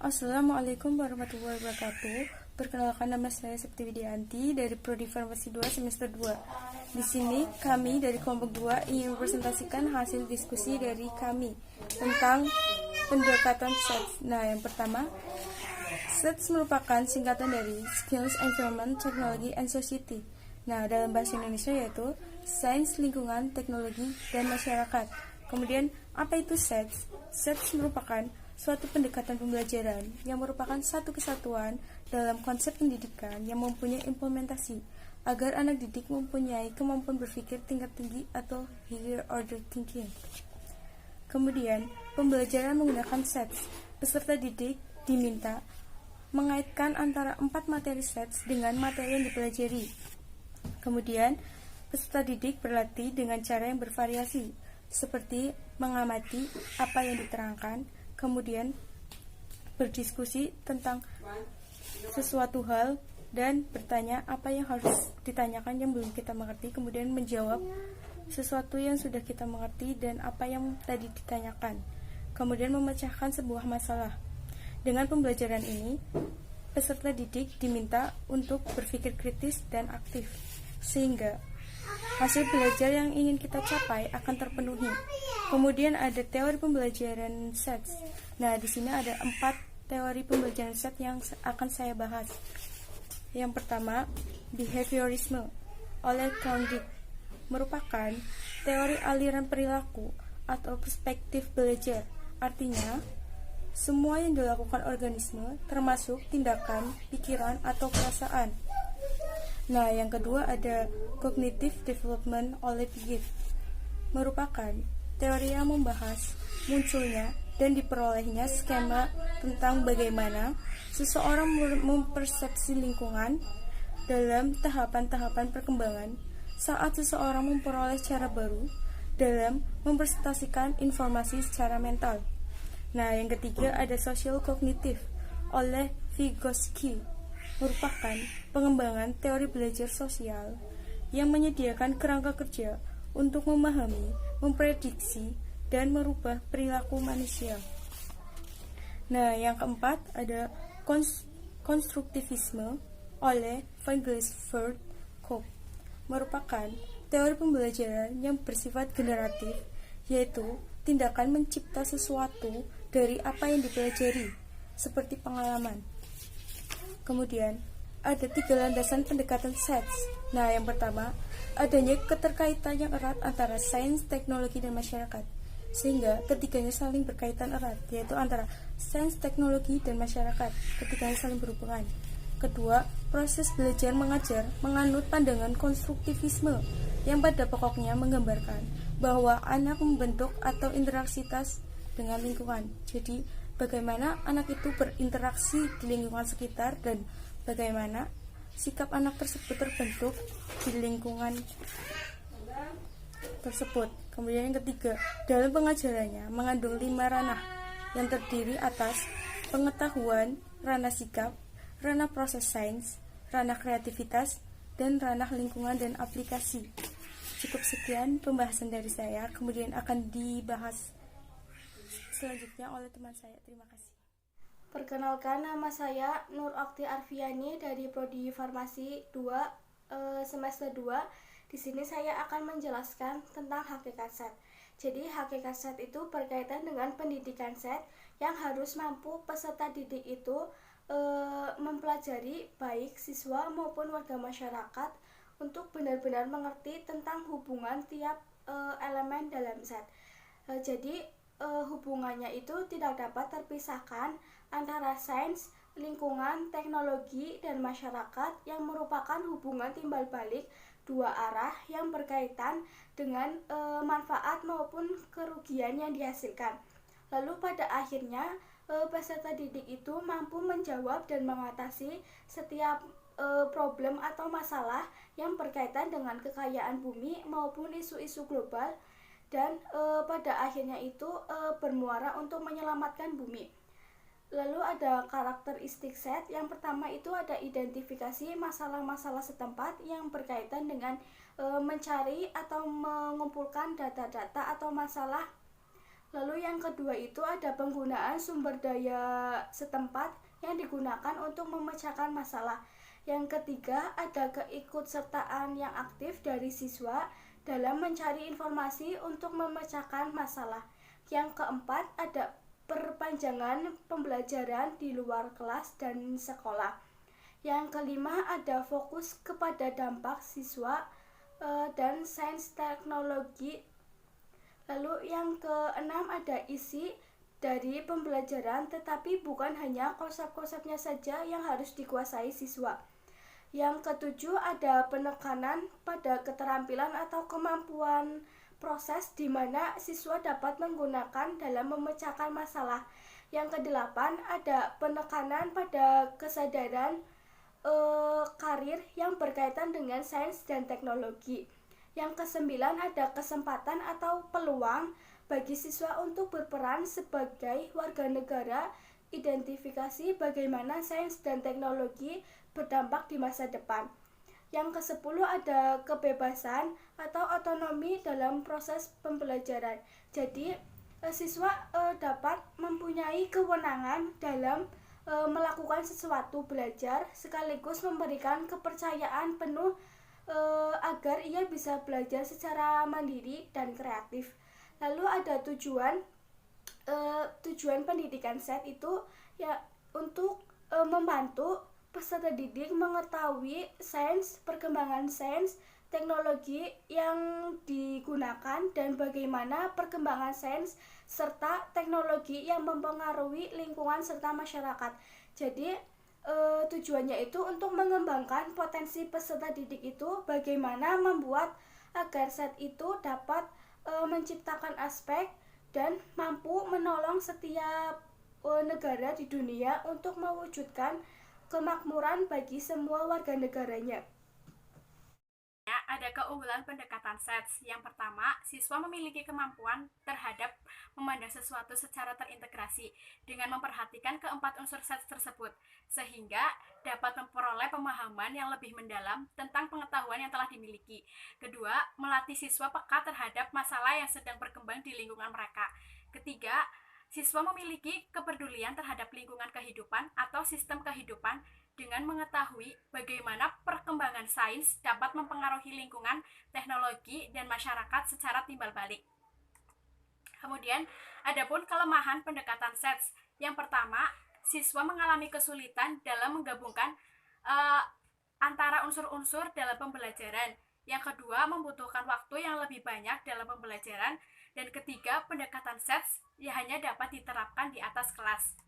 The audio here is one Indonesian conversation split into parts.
Assalamualaikum warahmatullahi wabarakatuh. Perkenalkan, nama saya Septi Widianti dari Prodi Farmasi 2 semester 2. Di sini kami dari kelompok 2 ingin mempresentasikan hasil diskusi dari kami tentang pendekatan SETS. Nah, yang pertama, SETS merupakan singkatan dari Skills, Environment, Technology, and Society. Nah, dalam bahasa Indonesia yaitu Sains, Lingkungan, Teknologi, dan Masyarakat. Kemudian, apa itu SETS? SETS merupakan suatu pendekatan pembelajaran yang merupakan satu kesatuan dalam konsep pendidikan yang mempunyai implementasi agar anak didik mempunyai kemampuan berpikir tingkat tinggi atau higher order thinking. Kemudian, pembelajaran menggunakan SETS. Peserta didik diminta mengaitkan antara 4 materi SETS dengan materi yang dipelajari. Kemudian, peserta didik berlatih dengan cara yang bervariasi, seperti mengamati apa yang diterangkan, kemudian berdiskusi tentang sesuatu hal dan bertanya apa yang harus ditanyakan yang belum kita mengerti, kemudian menjawab sesuatu yang sudah kita mengerti dan apa yang tadi ditanyakan, kemudian memecahkan sebuah masalah. Dengan pembelajaran ini, peserta didik diminta untuk berpikir kritis dan aktif, sehingga hasil belajar yang ingin kita capai akan terpenuhi. Kemudian ada teori pembelajaran SETS. Nah, di sini ada 4 teori pembelajaran SETS yang akan saya bahas. Yang pertama, behaviorisme oleh Thorndike merupakan teori aliran perilaku atau perspektif belajar. Artinya, semua yang dilakukan organisme termasuk tindakan, pikiran, atau perasaan. Nah, yang kedua ada cognitive development oleh Piaget, merupakan teori yang membahas munculnya dan diperolehnya skema tentang bagaimana seseorang mempersepsi lingkungan dalam tahapan-tahapan perkembangan saat seseorang memperoleh cara baru dalam mempresentasikan informasi secara mental. Nah, yang ketiga ada social cognitive oleh Vygotsky, merupakan pengembangan teori belajar sosial yang menyediakan kerangka kerja untuk memahami, memprediksi, dan merubah perilaku manusia. Nah, yang keempat ada konstruktivisme oleh Wigglesworth Cobb, merupakan teori pembelajaran yang bersifat generatif, yaitu tindakan mencipta sesuatu dari apa yang dipelajari, seperti pengalaman. Kemudian, ada 3 landasan pendekatan SETS. Nah, yang pertama, adanya keterkaitan yang erat antara sains, teknologi, dan masyarakat. Sehingga ketiganya saling berkaitan erat, yaitu antara sains, teknologi, dan masyarakat. Ketiganya saling berhubungan. Kedua, proses belajar mengajar menganut pandangan konstruktivisme yang pada pokoknya menggambarkan bahwa anak membentuk atau interaksitas dengan lingkungan. Jadi, bagaimana anak itu berinteraksi di lingkungan sekitar dan bagaimana sikap anak tersebut terbentuk di lingkungan tersebut. Kemudian yang ketiga, dalam pengajarannya mengandung 5 ranah yang terdiri atas pengetahuan, ranah sikap, ranah proses sains, ranah kreativitas, dan ranah lingkungan dan aplikasi. Cukup sekian pembahasan dari saya, kemudian akan dibahas selanjutnya oleh teman saya. Terima kasih. Perkenalkan, nama saya Nur Okti Arfiani dari Prodi Farmasi 2 semester 2. Di sini saya akan menjelaskan tentang hakikat SET. Jadi, hakikat SET itu berkaitan dengan pendidikan SET yang harus mampu peserta didik itu mempelajari baik siswa maupun warga masyarakat untuk benar-benar mengerti tentang hubungan tiap elemen dalam SET. Jadi, hubungannya itu tidak dapat terpisahkan antara sains, lingkungan, teknologi, dan masyarakat yang merupakan hubungan timbal balik 2 arah yang berkaitan dengan manfaat maupun kerugian yang dihasilkan. Lalu pada akhirnya peserta didik itu mampu menjawab dan mengatasi setiap problem atau masalah yang berkaitan dengan kekayaan bumi maupun isu-isu global dan pada akhirnya itu bermuara untuk menyelamatkan bumi. Lalu ada karakteristik SET. Yang pertama itu ada identifikasi masalah-masalah setempat yang berkaitan dengan mencari atau mengumpulkan data-data atau masalah Lalu yang kedua itu ada penggunaan sumber daya setempat yang digunakan untuk memecahkan masalah. Yang ketiga ada keikutsertaan yang aktif dari siswa dalam mencari informasi untuk memecahkan masalah. Yang keempat ada perpanjangan pembelajaran di luar kelas dan sekolah. Yang kelima ada fokus kepada dampak siswa dan sains teknologi. Lalu yang keenam ada isi dari pembelajaran, tetapi bukan hanya konsep-konsepnya saja yang harus dikuasai siswa. Yang ketujuh ada penekanan pada keterampilan atau kemampuan proses di mana siswa dapat menggunakan dalam memecahkan masalah. Yang kedelapan ada penekanan pada kesadaran karir yang berkaitan dengan sains dan teknologi. Yang kesembilan ada kesempatan atau peluang bagi siswa untuk berperan sebagai warga negara, identifikasi bagaimana sains dan teknologi berdampak di masa depan. Yang kesepuluh ada kebebasan atau otonomi dalam proses pembelajaran. Jadi siswa dapat mempunyai kewenangan dalam melakukan sesuatu belajar sekaligus memberikan kepercayaan penuh agar ia bisa belajar secara mandiri dan kreatif. Lalu ada tujuan pendidikan SET itu ya untuk membantu peserta didik mengetahui sains, perkembangan sains, teknologi yang digunakan dan bagaimana perkembangan sains serta teknologi yang mempengaruhi lingkungan serta masyarakat. Jadi tujuannya itu untuk mengembangkan potensi peserta didik itu, bagaimana membuat agar SET itu dapat menciptakan aspek dan mampu menolong setiap negara di dunia untuk mewujudkan kemakmuran bagi semua warga negaranya. Ada keunggulan pendekatan SETS. Yang pertama, siswa memiliki kemampuan terhadap memandang sesuatu secara terintegrasi dengan memperhatikan keempat unsur SETS tersebut, sehingga dapat memperoleh pemahaman yang lebih mendalam tentang pengetahuan yang telah dimiliki. Kedua, melatih siswa peka terhadap masalah yang sedang berkembang di lingkungan mereka. Ketiga, siswa memiliki kepedulian terhadap lingkungan kehidupan atau sistem kehidupan dengan mengetahui bagaimana perkembangan sains dapat mempengaruhi lingkungan, teknologi, dan masyarakat secara timbal balik. Kemudian, adapun kelemahan pendekatan SETS. Yang pertama, siswa mengalami kesulitan dalam menggabungkan antara unsur-unsur dalam pembelajaran. Yang kedua, membutuhkan waktu yang lebih banyak dalam pembelajaran. Dan ketiga, pendekatan SETS hanya dapat diterapkan di atas kelas.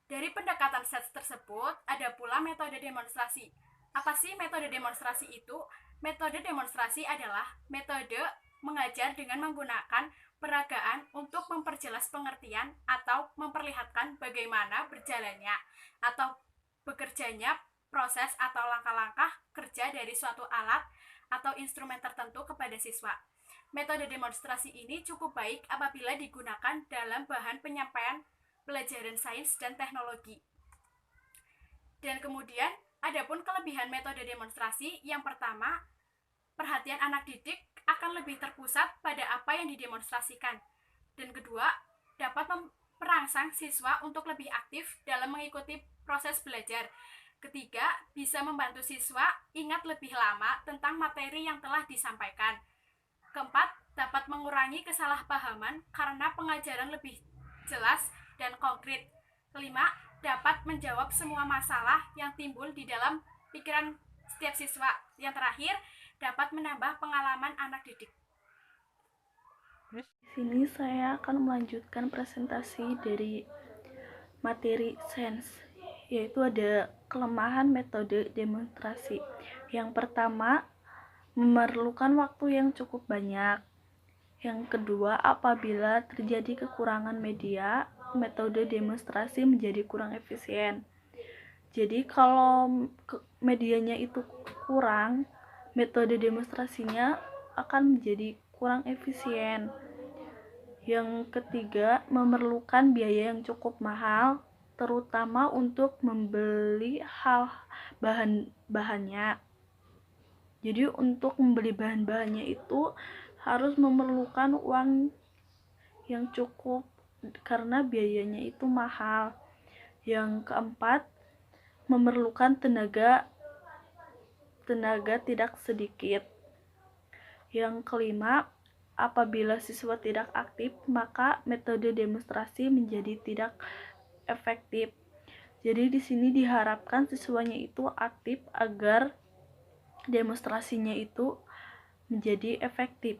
Dari pendekatan SETS tersebut, ada pula metode demonstrasi. Apa sih metode demonstrasi itu? Metode demonstrasi adalah metode mengajar dengan menggunakan peragaan untuk memperjelas pengertian atau memperlihatkan bagaimana berjalannya atau bekerjanya proses atau langkah-langkah kerja dari suatu alat atau instrumen tertentu kepada siswa. Metode demonstrasi ini cukup baik apabila digunakan dalam bahan penyampaian pelajaran sains dan teknologi. Dan kemudian, adapun kelebihan metode demonstrasi, yang pertama, perhatian anak didik akan lebih terpusat pada apa yang didemonstrasikan. Dan kedua, dapat merangsang siswa untuk lebih aktif dalam mengikuti proses belajar. Ketiga, bisa membantu siswa ingat lebih lama tentang materi yang telah disampaikan. Keempat, dapat mengurangi kesalahpahaman karena pengajaran lebih jelas dan konkret. Kelima, dapat menjawab semua masalah yang timbul di dalam pikiran setiap siswa. Yang terakhir, dapat menambah pengalaman anak didik. Di sini saya akan melanjutkan presentasi dari materi sains, yaitu ada kelemahan metode demonstrasi. Yang pertama, memerlukan waktu yang cukup banyak. Yang kedua, apabila terjadi kekurangan media, metode demonstrasi menjadi kurang efisien. Jadi kalau medianya itu kurang, metode demonstrasinya akan menjadi kurang efisien. Yang ketiga, memerlukan biaya yang cukup mahal, terutama untuk membeli bahan-bahannya. Jadi untuk membeli bahan-bahannya itu harus memerlukan uang yang cukup karena biayanya itu mahal. Yang keempat, memerlukan tenaga tidak sedikit. Yang kelima, apabila siswa tidak aktif, maka metode demonstrasi menjadi tidak efektif. Jadi di sini diharapkan siswanya itu aktif agar demonstrasinya itu menjadi efektif.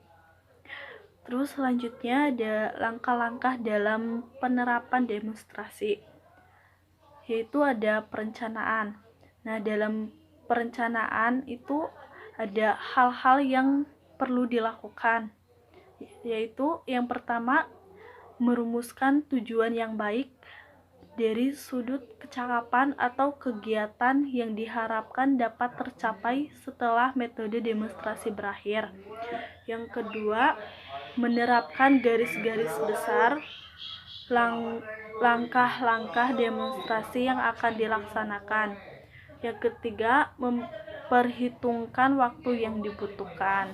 Terus selanjutnya ada langkah-langkah dalam penerapan demonstrasi, yaitu ada perencanaan. Nah, dalam perencanaan itu ada hal-hal yang perlu dilakukan, yaitu yang pertama, merumuskan tujuan yang baik dari sudut kecakapan atau kegiatan yang diharapkan dapat tercapai setelah metode demonstrasi berakhir. Yang kedua, menerapkan garis-garis besar langkah-langkah demonstrasi yang akan dilaksanakan. Yang ketiga, memperhitungkan waktu yang dibutuhkan.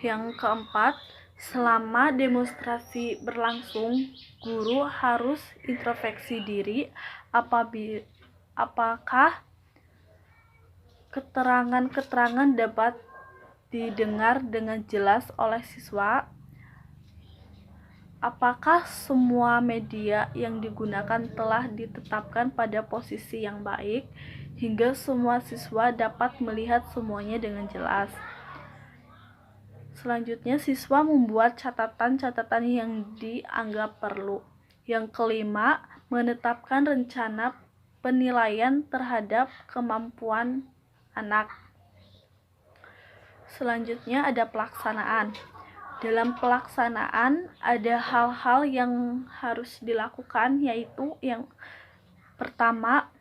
Yang keempat, selama demonstrasi berlangsung, guru harus introspeksi diri apakah keterangan-keterangan dapat didengar dengan jelas oleh siswa, apakah semua media yang digunakan telah ditetapkan pada posisi yang baik, hingga semua siswa dapat melihat semuanya dengan jelas. Selanjutnya, siswa membuat catatan-catatan yang dianggap perlu. Yang kelima, menetapkan rencana penilaian terhadap kemampuan anak. Selanjutnya ada pelaksanaan. Dalam pelaksanaan ada hal-hal yang harus dilakukan, yaitu yang pertama,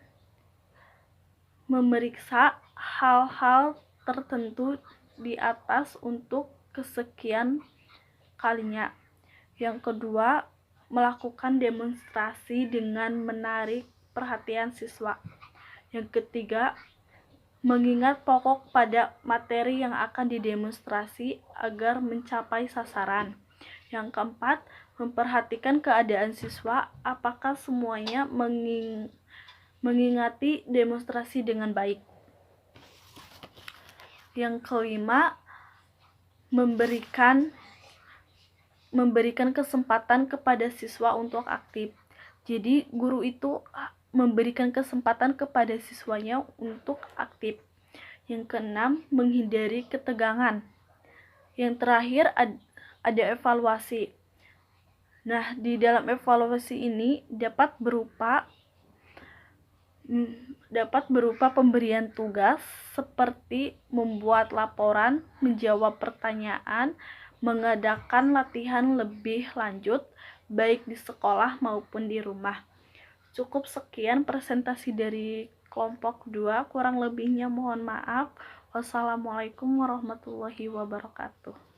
memeriksa hal-hal tertentu di atas untuk kesekian kalinya. Yang kedua, melakukan demonstrasi dengan menarik perhatian siswa. Yang ketiga, mengingat pokok pada materi yang akan didemonstrasi agar mencapai sasaran. Yang keempat, memperhatikan keadaan siswa, apakah semuanya mengingati demonstrasi dengan baik. Yang kelima, memberikan kesempatan kepada siswa untuk aktif. Jadi guru itu memberikan kesempatan kepada siswanya untuk aktif. Yang keenam, menghindari ketegangan. Yang terakhir ada evaluasi. Nah, di dalam evaluasi ini dapat berupa pemberian tugas seperti membuat laporan, menjawab pertanyaan, mengadakan latihan lebih lanjut baik di sekolah maupun di rumah. Cukup sekian presentasi dari kelompok 2, kurang lebihnya mohon maaf. Wassalamualaikum warahmatullahi wabarakatuh.